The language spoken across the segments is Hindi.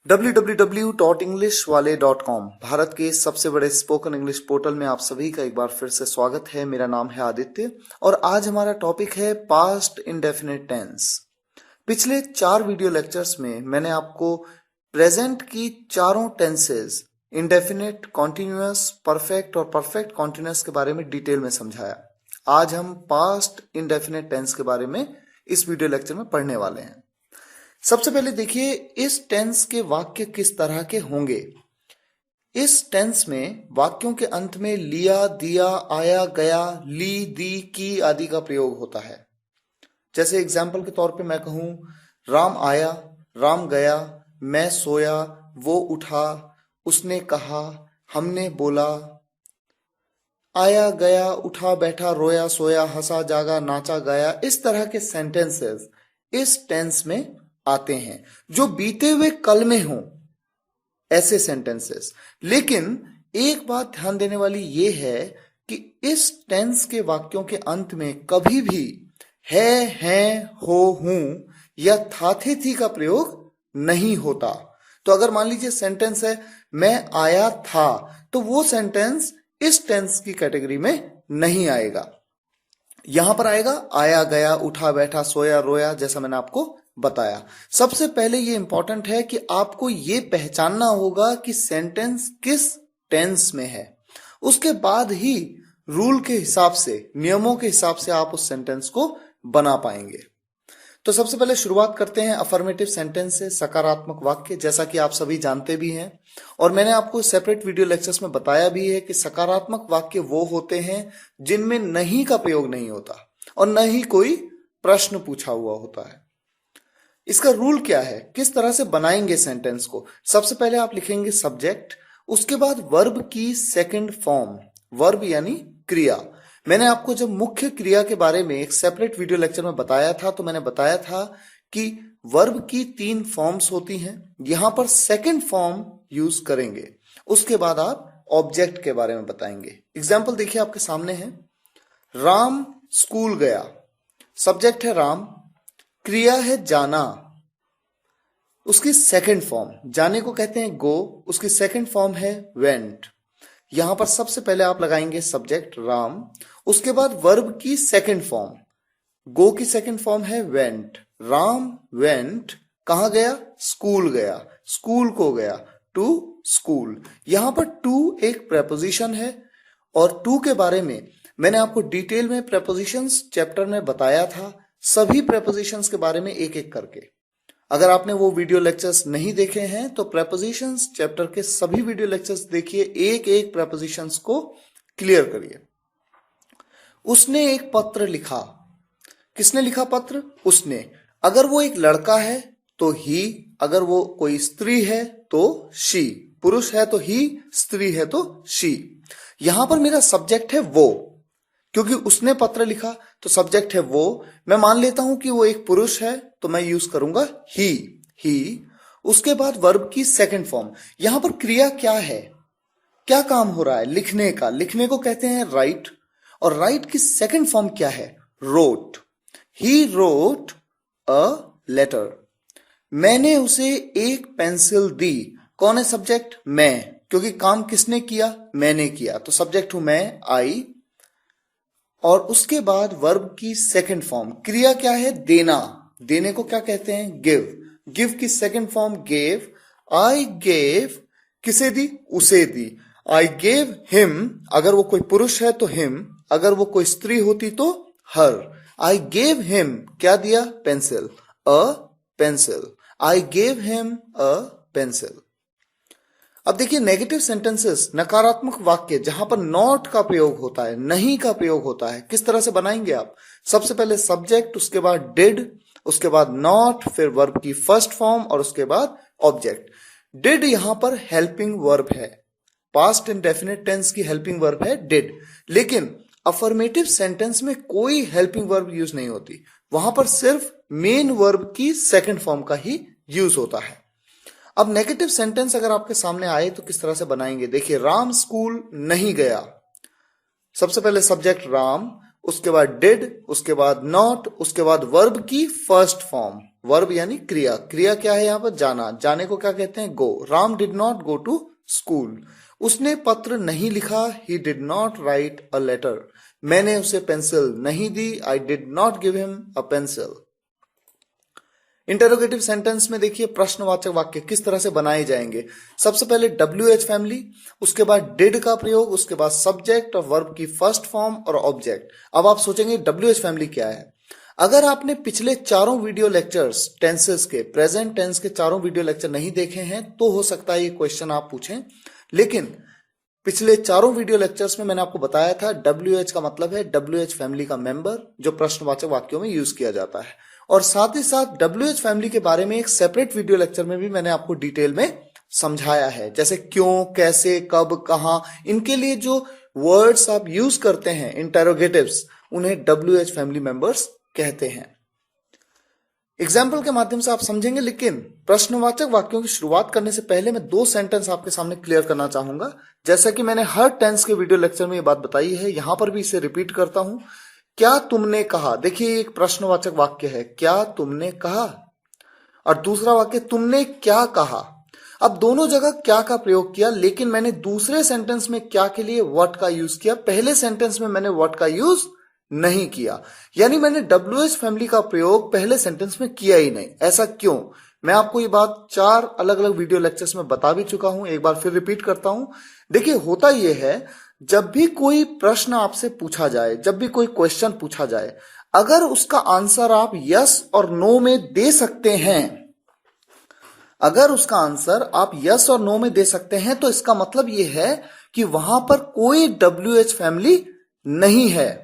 www.englishwale.com भारत के सबसे बड़े स्पोकन इंग्लिश पोर्टल में आप सभी का एक बार फिर से स्वागत है। मेरा नाम है आदित्य और आज हमारा टॉपिक है पास्ट इंडेफिनिट टेंस। पिछले 4 वीडियो लेक्चर्स में मैंने आपको प्रेजेंट की चारों टेंसेस इंडेफिनिट, कॉन्टिन्यूअस, परफेक्ट और परफेक्ट कॉन्टिन्यूअस के बारे में डिटेल में समझाया। आज हम पास्ट इंडेफिनिट टेंस के बारे में इस वीडियो लेक्चर में पढ़ने वाले हैं। सबसे पहले देखिए इस टेंस के वाक्य किस तरह के होंगे। इस टेंस में वाक्यों के अंत में लिया, दिया, आया, गया, ली, दी, की आदि का प्रयोग होता है। जैसे एग्जाम्पल के तौर पे मैं कहूं राम आया, राम गया, मैं सोया, वो उठा, उसने कहा, हमने बोला, आया, गया, उठा, बैठा, रोया, सोया, हंसा, जागा, नाचा, गाया। इस तरह के सेंटेंसेस इस टेंस में आते हैं जो बीते हुए कल में हो, ऐसे सेंटेंसेस। लेकिन एक बात ध्यान देने वाली यह है कि इस टेंस के वाक्यों के अंत में कभी भी है, हैं, हो, हूं या था, थे, थी का प्रयोग नहीं होता। तो अगर मान लीजिए सेंटेंस है मैं आया था, तो वो सेंटेंस इस टेंस की कैटेगरी में नहीं आएगा। यहां पर आएगा आया, गया, उठा, बैठा, सोया, रोया, जैसा मैंने आपको बताया। सबसे पहले ये इंपॉर्टेंट है कि आपको ये पहचानना होगा कि सेंटेंस किस टेंस में है। उसके बाद ही रूल के हिसाब से, नियमों के हिसाब से आप उस सेंटेंस को बना पाएंगे। तो सबसे पहले शुरुआत करते हैं अफर्मेटिव सेंटेंस से, सकारात्मक वाक्य, जैसा कि आप सभी जानते भी हैं और मैंने आपको सेपरेट वीडियो लेक्चर्स में बताया भी है कि सकारात्मक वाक्य वो होते हैं जिनमें नहीं का प्रयोग नहीं होता और न ही कोई प्रश्न पूछा हुआ होता है। इसका रूल क्या है, किस तरह से बनाएंगे सेंटेंस को। सबसे पहले आप लिखेंगे सब्जेक्ट, उसके बाद वर्ब की सेकंड फॉर्म, वर्ब यानी क्रिया। मैंने आपको जब मुख्य क्रिया के बारे में एक सेपरेट वीडियो लेक्चर में बताया था तो मैंने बताया था कि वर्ब की 3 फॉर्म्स होती हैं। यहां पर सेकंड फॉर्म यूज करेंगे। उसके बाद आप ऑब्जेक्ट के बारे में बताएंगे। एग्जाम्पल देखिए आपके सामने है, राम स्कूल गया, सब्जेक्ट है राम, क्रिया है जाना, उसकी सेकंड फॉर्म, जाने को कहते हैं गो, उसकी सेकंड फॉर्म है वेंट। यहां पर सबसे पहले आप लगाएंगे सब्जेक्ट राम, उसके बाद वर्ब की सेकंड फॉर्म, गो की सेकंड फॉर्म है वेंट। राम वेंट कहां गया, स्कूल गया, स्कूल को गया, टू स्कूल। यहां पर टू एक प्रेपोजिशन है और टू के बारे में मैंने आपको डिटेल में प्रेपोजिशंस चैप्टर में बताया था, सभी प्रेपोजिशंस के बारे में एक एक करके। अगर आपने वो वीडियो लेक्चर्स नहीं देखे हैं तो प्रेपोजिशंस चैप्टर के सभी वीडियो लेक्चर्स देखिए, एक एक प्रेपोजिशंस को क्लियर करिए। उसने एक पत्र लिखा, किसने लिखा पत्र, उसने। अगर वो एक लड़का है तो ही, अगर वो कोई स्त्री है तो शी, पुरुष है तो ही, स्त्री है तो शी। यहां पर मेरा सब्जेक्ट है वो, क्योंकि उसने पत्र लिखा तो सब्जेक्ट है वो। मैं मान लेता हूं कि वो एक पुरुष है तो मैं यूज करूंगा ही। उसके बाद वर्ब की सेकंड फॉर्म। यहां पर क्रिया क्या है, क्या काम हो रहा है, लिखने का, लिखने को कहते हैं राइट और राइट की सेकंड फॉर्म क्या है, wrote. He wrote a letter, मैंने उसे एक पेंसिल दी। कौन है सब्जेक्ट, मैं, क्योंकि काम किसने किया, मैंने किया, तो सब्जेक्ट हूं मैं, आई। और उसके बाद वर्ब की सेकंड फॉर्म, क्रिया क्या है, देना, देने को क्या कहते हैं, गिव, गिव की second form gave. I gave, किसे दी, उसे दी। आई गेव हिम, अगर वो कोई पुरुष है तो हिम, अगर वो कोई स्त्री होती तो हर। आई गेव हिम, क्या दिया, pencil, a pencil. I gave him a pencil. अब देखिए नेगेटिव सेंटेंसेस, नकारात्मक वाक्य, जहां पर नॉट का प्रयोग होता है, नहीं का प्रयोग होता है, किस तरह से बनाएंगे आप। सबसे पहले सब्जेक्ट, उसके बाद डिड, उसके बाद नॉट, फिर वर्ब की फर्स्ट फॉर्म और उसके बाद ऑब्जेक्ट। डिड यहां पर हेल्पिंग वर्ब है, पास्ट इंडेफिनिट टेंस की हेल्पिंग वर्ब है डिड। लेकिन अफर्मेटिव सेंटेंस में कोई हेल्पिंग वर्ब यूज नहीं होती, वहां पर सिर्फ मेन वर्ब की सेकंड फॉर्म का ही यूज होता है। अब नेगेटिव सेंटेंस अगर आपके सामने आए तो किस तरह से बनाएंगे, देखिए राम स्कूल नहीं गया, सबसे पहले सब्जेक्ट राम, उसके बाद डिड, उसके बाद नॉट, उसके बाद वर्ब की फर्स्ट फॉर्म, वर्ब यानी क्रिया, क्रिया क्या है यहाँ पर? जाना, जाने को क्या कहते हैं? Go. Ram did not go to school. उसने पत्र नहीं लिखा, he did not write a letter. मैंने उसे पेंसिल नहीं दी, I did not give him a pencil. Interrogative sentence में देखिए प्रश्नवाचक वाक्य किस तरह से बनाए जाएंगे। सबसे पहले WH फैमिली, उसके बाद डिड का प्रयोग, उसके बाद सब्जेक्ट और वर्ब की फर्स्ट फॉर्म और ऑब्जेक्ट। अब आप सोचेंगे WH फैमिली क्या है? अगर आपने पिछले चारों वीडियो लेक्चर्स टेंसेस के, प्रेजेंट टेंस के चारों वीडियो लेक्चर नहीं देखे हैं तो हो सकता है ये क्वेश्चन आप पूछें, लेकिन पिछले चारों वीडियो लेक्चर्स में मैंने आपको बताया था WH का मतलब है WH फैमिली का मेंबर, जो प्रश्नवाचक वाक्यों में यूज किया जाता है। और साथ ही साथ WH फैमिली के बारे में एक सेपरेट वीडियो लेक्चर में भी मैंने आपको डिटेल में समझाया है, जैसे क्यों, कैसे, कब, कहां, इनके लिए जो वर्ड्स आप यूज करते हैं इंटरोगेटिव्स, उन्हें WH फैमिली मेंबर्स कहते हैं। एग्जाम्पल के माध्यम से आप समझेंगे, लेकिन प्रश्नवाचक वाक्यों की शुरुआत करने से पहले मैं 2 सेंटेंस आपके सामने क्लियर करना चाहूंगा। जैसा कि मैंने हर टेंस के वीडियो लेक्चर में ये बात बताई है, यहां पर भी इसे रिपीट करता हूं। क्या तुमने कहा, देखिए एक प्रश्नवाचक वाक्य है, क्या तुमने कहा, और दूसरा वाक्य तुमने क्या कहा। अब दोनों जगह क्या का प्रयोग किया, लेकिन मैंने दूसरे सेंटेंस में क्या के लिए व्हाट का यूज किया, पहले सेंटेंस में मैंने व्हाट का यूज नहीं किया। यानी मैंने WH फैमिली का प्रयोग पहले सेंटेंस में किया ही नहीं। ऐसा क्यों? मैं आपको ये बात 4 अलग अलग वीडियो लेक्चर्स में बता भी चुका हूं, एक बार फिर रिपीट करता हूं। देखिए होता यह है, जब भी कोई प्रश्न आपसे पूछा जाए, जब भी कोई क्वेश्चन पूछा जाए, अगर उसका आंसर आप यस और नो में दे सकते हैं, अगर उसका आंसर आप यस और नो में दे सकते हैं, तो इसका मतलब यह है कि वहां पर कोई WH फैमिली नहीं है।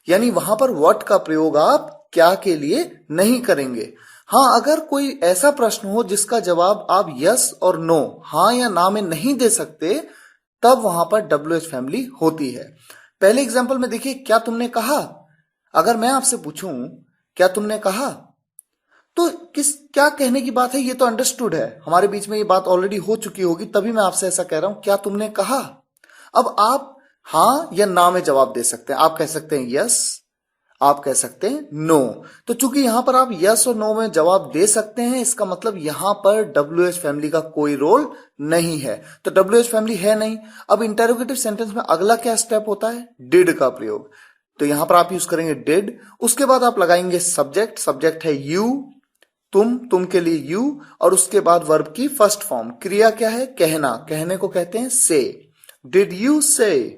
यानी वहां पर व्हाट का प्रयोग आप क्या के लिए नहीं करेंगे। हाँ, अगर कोई ऐसा प्रश्न हो जिसका जवाब आप यस और नो, हाँ या ना में नहीं दे सकते, तब वहां पर WH फैमिली होती है। पहले एग्जांपल में देखिए, क्या तुमने कहा। अगर मैं आपसे पूछूं क्या तुमने कहा, तो क्या कहने की बात है, ये तो अंडरस्टूड है, हमारे बीच में ये बात ऑलरेडी हो चुकी होगी, तभी मैं आपसे ऐसा कह रहा हूं, क्या तुमने कहा। अब आप हाँ या ना में जवाब दे सकते हैं। आप कह सकते हैं यस, आप कह सकते हैं नो। तो चूंकि यहां पर आप यस और नो में जवाब दे सकते हैं, इसका मतलब यहां पर WH फैमिली का कोई रोल नहीं है। तो WH फैमिली है नहीं। अब इंटरोगेटिव सेंटेंस में अगला क्या स्टेप होता है? डिड का प्रयोग। तो यहां पर आप यूज करेंगे डिड, उसके बाद आप लगाएंगे सब्जेक्ट, सब्जेक्ट है यू, तुम के लिए यू, और उसके बाद वर्ब की फर्स्ट फॉर्म। क्रिया क्या है? कहना, कहने को कहते हैं से। डिड यू से,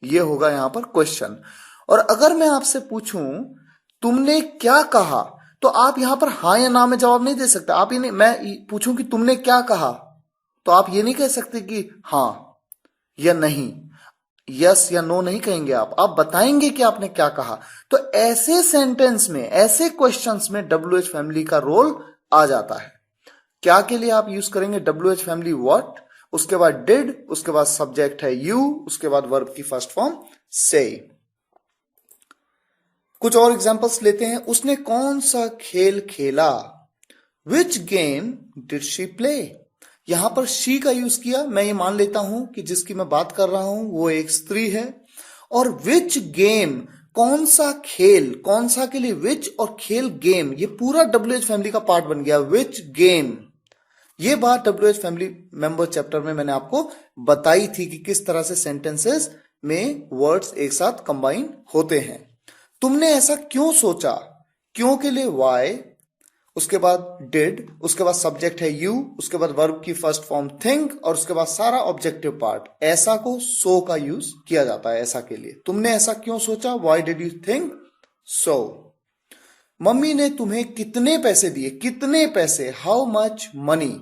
ये होगा यहां पर क्वेश्चन। और अगर मैं आपसे पूछूं तुमने क्या कहा, तो आप यहां पर हाँ या ना में जवाब नहीं दे सकते। आप ये नहीं, मैं पूछूं कि तुमने क्या कहा, तो आप ये नहीं कह सकते कि हाँ या नहीं, यस या नो नहीं कहेंगे। आप बताएंगे कि आपने क्या कहा। तो ऐसे सेंटेंस में, ऐसे क्वेश्चंस में WH फैमिली का रोल आ जाता है। क्या के लिए आप यूज करेंगे WH फैमिली? व्हाट, उसके बाद डिड, उसके बाद सब्जेक्ट है यू, उसके बाद वर्ब की फर्स्ट फॉर्म से। कुछ और एग्जांपल्स लेते हैं। उसने कौन सा खेल खेला? Which game did she play? यहां पर शी का यूज किया। मैं ये मान लेता हूं कि जिसकी मैं बात कर रहा हूं वो एक स्त्री है। और विच गेम, कौन सा खेल, कौन सा के लिए विच और खेल गेम, ये पूरा WH फैमिली का पार्ट बन गया। विच गेम, ये बात WH फैमिली मेंबर चैप्टर में मैंने आपको बताई थी कि किस तरह से सेंटेंसेस में वर्ड्स एक साथ कंबाइन होते हैं। तुमने ऐसा क्यों सोचा? क्यों के लिए वाई, उसके बाद डिड, उसके बाद सब्जेक्ट है यू, उसके बाद वर्ब की फर्स्ट फॉर्म थिंक, और उसके बाद सारा ऑब्जेक्टिव पार्ट। ऐसा को सो का यूज किया जाता है ऐसा के लिए। तुमने ऐसा क्यों सोचा? Why did you think so. Mummy ने तुम्हें कितने पैसे दिए? कितने पैसे, how much money.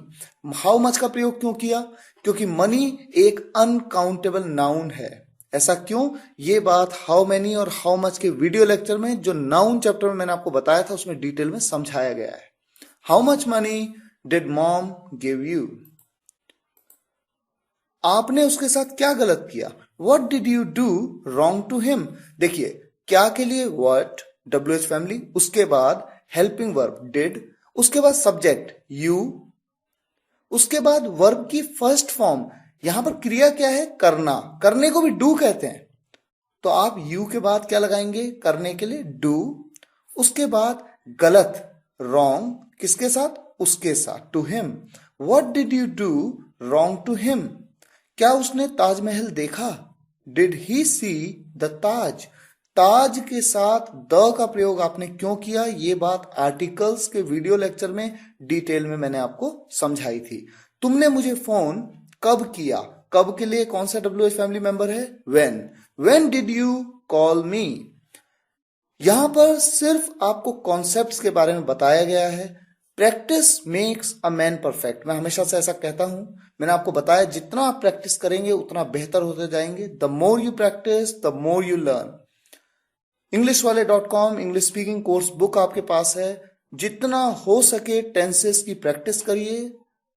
How much का प्रयोग क्यों किया? क्योंकि मनी एक अनकाउंटेबल नाउन है। ऐसा क्यों? ये बात हाउ मेनी और हाउ मच के वीडियो लेक्चर में, जो नाउन चैप्टर में मैंने आपको बताया था, उसमें डिटेल में समझाया गया है। How much money did mom give you? आपने उसके साथ क्या गलत किया? What did you do wrong to him? देखिए, क्या के लिए व्हाट, WH फैमिली, उसके बाद हेल्पिंग वर्ब डिड, उसके बाद सब्जेक्ट यू, उसके बाद वर्ब की फर्स्ट फॉर्म। यहां पर क्रिया क्या है? करना, करने को भी डू कहते हैं। तो आप यू के बाद क्या लगाएंगे? करने के लिए डू, उसके बाद गलत, रॉन्ग किसके साथ? उसके साथ, to him. What did you do wrong to him? क्या उसने ताजमहल देखा? डिड ही सी द ताज? ताज के साथ द का प्रयोग आपने क्यों किया? ये बात आर्टिकल्स के वीडियो लेक्चर में डिटेल में मैंने आपको समझाई थी। तुमने मुझे फोन कब किया? कब के लिए कौन सा WH फैमिली मेंबर है? When. When did you call मी? यहां पर सिर्फ आपको कॉन्सेप्ट्स के बारे में बताया गया है। Practice makes a man perfect, मैं हमेशा से ऐसा कहता हूं। मैंने आपको बताया जितना आप प्रैक्टिस करेंगे उतना बेहतर होते जाएंगे। The more you practice the more you learn. englishwale.com English speaking course book आपके पास है। जितना हो सके टेंसेस की प्रैक्टिस करिए।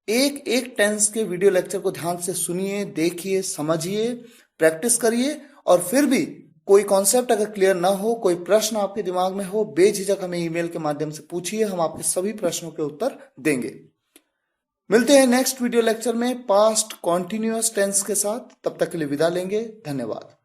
एक एक टेंस के वीडियो लेक्चर को ध्यान से सुनिए, देखिए, समझिए, प्रैक्टिस करिए। और फिर भी कोई कॉन्सेप्ट अगर क्लियर ना हो, कोई प्रश्न आपके दिमाग में हो, बेझिझक हमें ईमेल के माध्यम से पूछिए, हम आपके सभी प्रश्नों के उत्तर देंगे। मिलते हैं नेक्स्ट वीडियो लेक्चर में पास्ट कॉन्टिन्यूअस टेंस के साथ। तब तक के लिए विदा लेंगे। धन्यवाद।